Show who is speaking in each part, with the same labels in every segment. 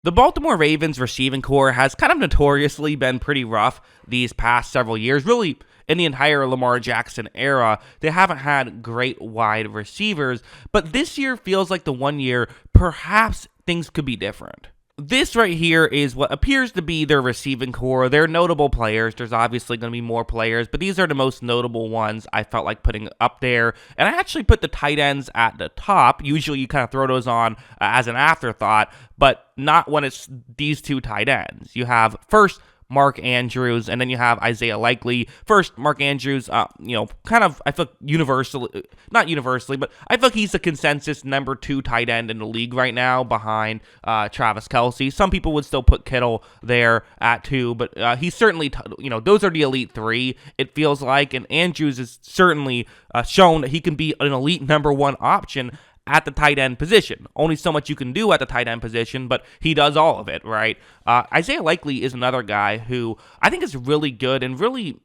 Speaker 1: The Baltimore Ravens receiving core has kind of notoriously been pretty rough these past several years. Really, in the entire Lamar Jackson era, they haven't had great wide receivers, but this year feels like the one year perhaps things could be different. This right here is what appears to be their receiving core. They're notable players. There's obviously going to be more players, but these are the most notable ones I felt like putting up there. And I actually put the tight ends at the top. Usually you kind of throw those on as an afterthought, but not when it's these two tight ends. You have first Mark Andrews, and then you have Isaiah Likely. First, Mark Andrews, kind of, I feel like not universally, but I feel like he's the consensus number 2 tight end in the league right now behind Travis Kelce. Some people would still put Kittle there at 2, but he's certainly, those are the elite 3, it feels like, and Andrews is certainly shown that he can be an elite number 1 option at the tight end position. Only so much you can do at the tight end position, but he does all of it, right? Isaiah Likely is another guy who I think is really good and really,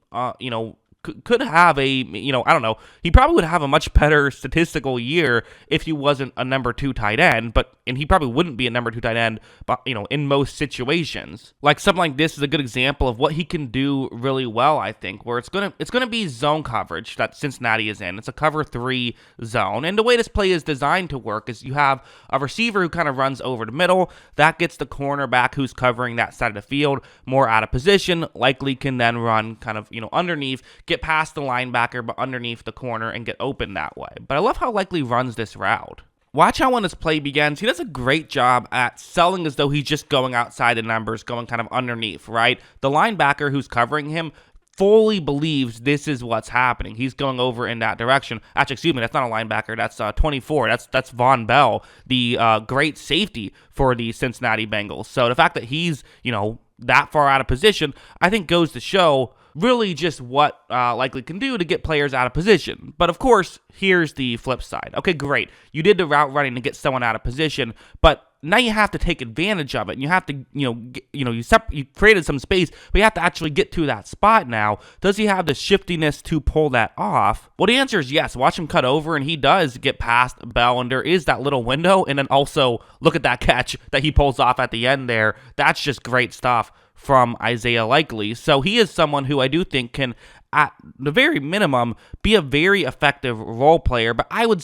Speaker 1: could have a, I don't know, he probably would have a much better statistical year if he wasn't a number 2 tight end, and he probably wouldn't be a number 2 tight end, but, in most situations. Like something like this is a good example of what he can do really well, I think, where it's gonna be zone coverage that Cincinnati is in. It's a cover 3 zone, and the way this play is designed to work is you have a receiver who kind of runs over the middle, that gets the cornerback who's covering that side of the field more out of position. Likely can then run kind of, underneath, get past the linebacker, but underneath the corner and get open that way. But I love how Likely runs this route. Watch how when this play begins, he does a great job at selling as though he's just going outside the numbers, going kind of underneath, right? The linebacker who's covering him fully believes this is what's happening. He's going over in that direction. Actually, excuse me, that's not a linebacker. That's 24. That's Von Bell, the great safety for the Cincinnati Bengals. So the fact that he's, that far out of position, I think goes to show really just what Likely can do to get players out of position. But of course, here's the flip side. Okay, great. You did the route running to get someone out of position, but now you have to take advantage of it. And you have to, you created some space, but you have to actually get to that spot now. Does he have the shiftiness to pull that off? Well, the answer is yes. Watch him cut over, and he does get past Bell, and there is that little window. And then also, look at that catch that he pulls off at the end there. That's just great stuff from Isaiah Likely. So he is someone who I do think can, at the very minimum, be a very effective role player, but I would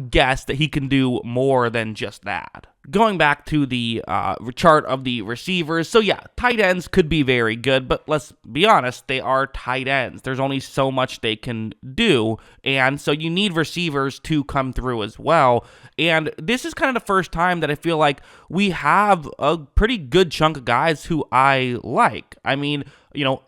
Speaker 1: guess that he can do more than just that. Going back to the chart of the receivers, so yeah, tight ends could be very good, but let's be honest, they are tight ends. There's only so much they can do, and so you need receivers to come through as well. And this is kind of the first time that I feel like we have a pretty good chunk of guys who I like. I mean,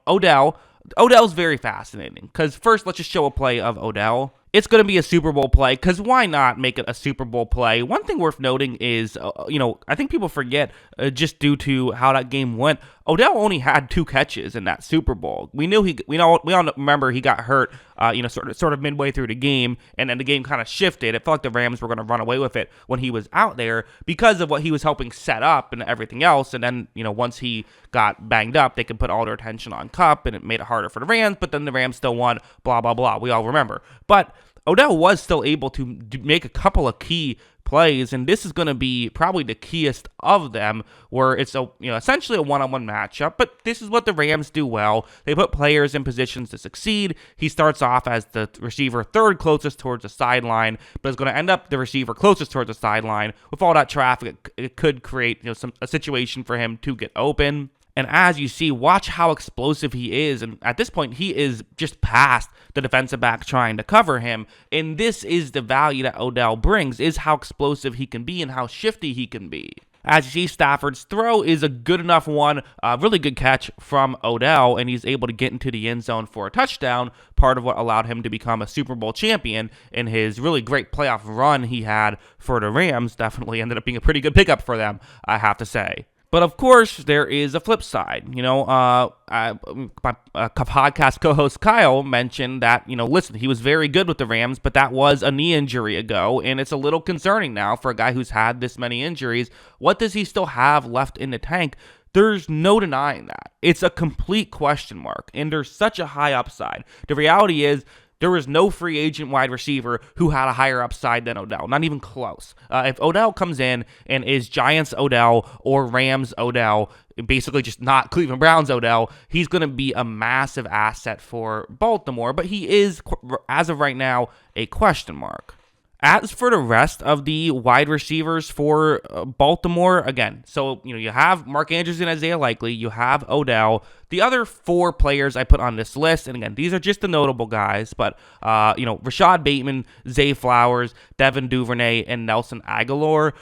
Speaker 1: Odell's very fascinating, because first, let's just show a play of Odell. It's going to be a Super Bowl play, because why not make it a Super Bowl play? One thing worth noting is, I think people forget, just due to how that game went, Odell only had 2 catches in that Super Bowl. We all remember he got hurt, sort of midway through the game, and then the game kind of shifted. It felt like the Rams were going to run away with it when he was out there because of what he was helping set up and everything else. And then, once he got banged up, they could put all their attention on Kupp, and it made it harder for the Rams, but then the Rams still won, blah, blah, blah. We all remember. But Odell was still able to make a couple of key plays, and this is going to be probably the keyest of them, where it's essentially a one-on-one matchup. But this is what the Rams do well. They put players in positions to succeed. He starts off as the receiver 3rd closest towards the sideline, but is going to end up the receiver closest towards the sideline. With all that traffic, it could create a situation for him to get open. And as you see, watch how explosive he is. And at this point, he is just past the defensive back trying to cover him. And this is the value that Odell brings, is how explosive he can be and how shifty he can be. As you see, Stafford's throw is a good enough one, really good catch from Odell, and he's able to get into the end zone for a touchdown, part of what allowed him to become a Super Bowl champion in his really great playoff run he had for the Rams. Definitely ended up being a pretty good pickup for them, I have to say. But of course, there is a flip side. My podcast co-host Kyle mentioned that, listen, he was very good with the Rams, but that was a knee injury ago, and it's a little concerning now for a guy who's had this many injuries. What does he still have left in the tank? There's no denying that. It's a complete question mark, and there's such a high upside. The reality is, There was no free agent wide receiver who had a higher upside than Odell, not even close. If Odell comes in and is Giants Odell or Rams Odell, basically just not Cleveland Browns Odell, he's going to be a massive asset for Baltimore, but he is, as of right now, a question mark. As for the rest of the wide receivers for Baltimore, again, so you have Mark Andrews and Isaiah Likely, you have Odell. The other 4 players I put on this list, and again, these are just the notable guys, but Rashad Bateman, Zay Flowers, Devin Duvernay, and Nelson Agholor.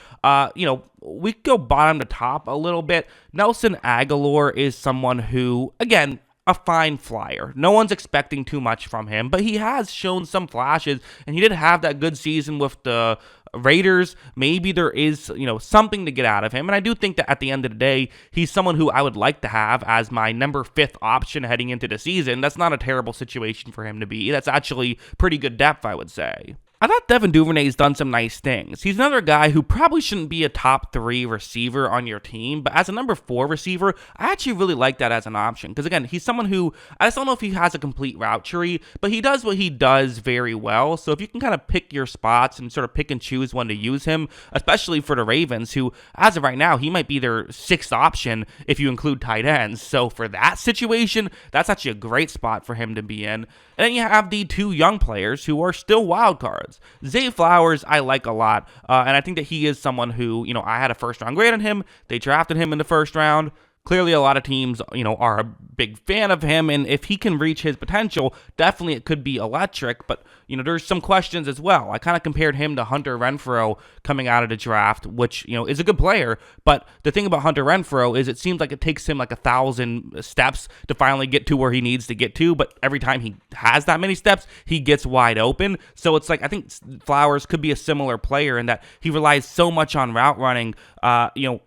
Speaker 1: We could go bottom to top a little bit. Nelson Agholor is someone who, again, a fine flyer. No one's expecting too much from him, but he has shown some flashes, and he did have that good season with the Raiders. Maybe there is, something to get out of him, and I do think that at the end of the day, he's someone who I would like to have as my number 5th option heading into the season. That's not a terrible situation for him to be. That's actually pretty good depth, I would say. I thought Devin Duvernay's done some nice things. He's another guy who probably shouldn't be a top 3 receiver on your team, but as a number 4 receiver, I actually really like that as an option. Because again, he's someone who, I just don't know if he has a complete route tree, but he does what he does very well. So if you can kind of pick your spots and sort of pick and choose when to use him, especially for the Ravens, who, as of right now, he might be their 6th option if you include tight ends. So for that situation, that's actually a great spot for him to be in. And then you have the 2 young players who are still wild cards. Zay Flowers, I like a lot, and I think that he is someone who, I had a 1st-round grade on him. They drafted him in the 1st round. Clearly, a lot of teams, are a big fan of him, and if he can reach his potential, definitely it could be electric, but, there's some questions as well. I kind of compared him to Hunter Renfrow coming out of the draft, which, is a good player, but the thing about Hunter Renfrow is it seems like it takes him like 1,000 steps to finally get to where he needs to get to, but every time he has that many steps, he gets wide open, so it's like, I think Flowers could be a similar player in that he relies so much on route running.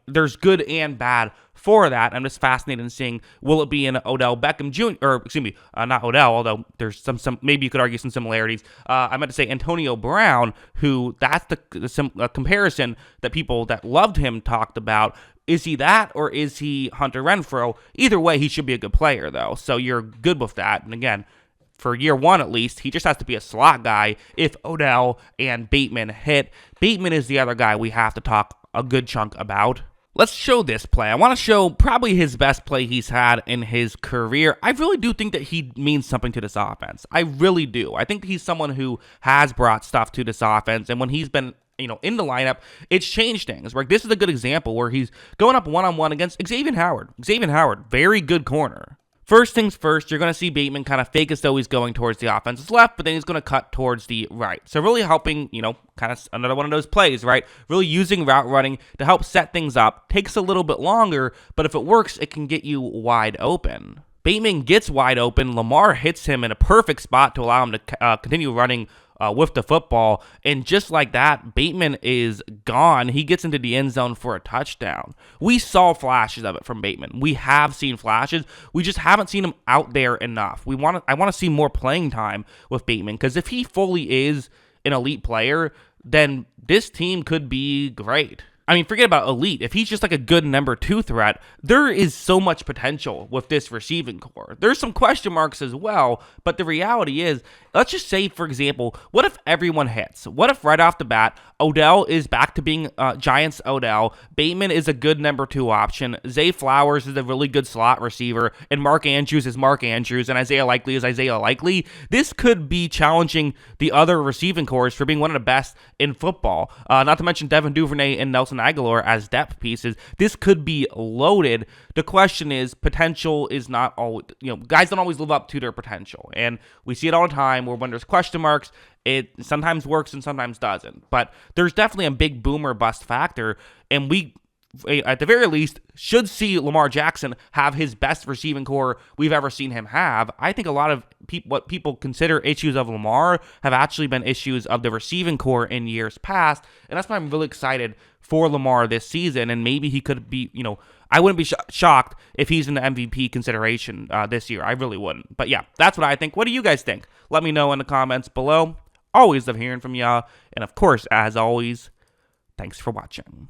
Speaker 1: There's good and bad for that. I'm just fascinated in seeing, will it be an Odell Beckham Jr., or excuse me, not Odell, although there's some maybe you could argue some similarities. I meant to say Antonio Brown, who that's the comparison that people that loved him talked about. Is he that, or is he Hunter Renfrow? Either way, he should be a good player, though, so you're good with that. And again, for year 1 at least, he just has to be a slot guy if Odell and Bateman hit. Bateman is the other guy we have to talk a good chunk about. Let's show this play. I want to show probably his best play he's had in his career. I really do think that he means something to this offense. I really do. I think he's someone who has brought stuff to this offense, and when he's been in the lineup, it's changed things. Like, this is a good example where he's going up one-on-one against Xavier Howard. Xavier Howard, very good corner. First things first, you're going to see Bateman kind of fake as though he's going towards the offense's left, but then he's going to cut towards the right. So really helping, kind of another one of those plays, right? Really using route running to help set things up. Takes a little bit longer, but if it works, it can get you wide open. Bateman gets wide open. Lamar hits him in a perfect spot to allow him to continue running with the football, and just like that, Bateman is gone. He gets into the end zone for a touchdown. We saw flashes of it from Bateman. We have seen flashes. We just haven't seen him out there enough. I want to see more playing time with Bateman, because if he fully is an elite player, then this team could be great. I mean, forget about elite. If he's just like a good number 2 threat, there is so much potential with this receiving core. There's some question marks as well, but the reality is, let's just say, for example, what if everyone hits? What if right off the bat, Odell is back to being Giants Odell, Bateman is a good number 2 option, Zay Flowers is a really good slot receiver, and Mark Andrews is Mark Andrews, and Isaiah Likely is Isaiah Likely? This could be challenging the other receiving cores for being one of the best in football. Not to mention Devin Duvernay and Nelson Agholor as depth pieces. This could be loaded. The question is, potential is not always, guys don't always live up to their potential. And we see it all the time where when there's question marks, it sometimes works and sometimes doesn't. But there's definitely a big boom or bust factor. And we, at the very least, should see Lamar Jackson have his best receiving core we've ever seen him have. I think a lot of what people consider issues of Lamar have actually been issues of the receiving core in years past, and that's why I'm really excited for Lamar this season, and maybe he could be, I wouldn't be shocked if he's in the MVP consideration this year. I really wouldn't. But yeah, that's what I think. What do you guys think? Let me know in the comments below. Always love hearing from y'all, and of course, as always, thanks for watching.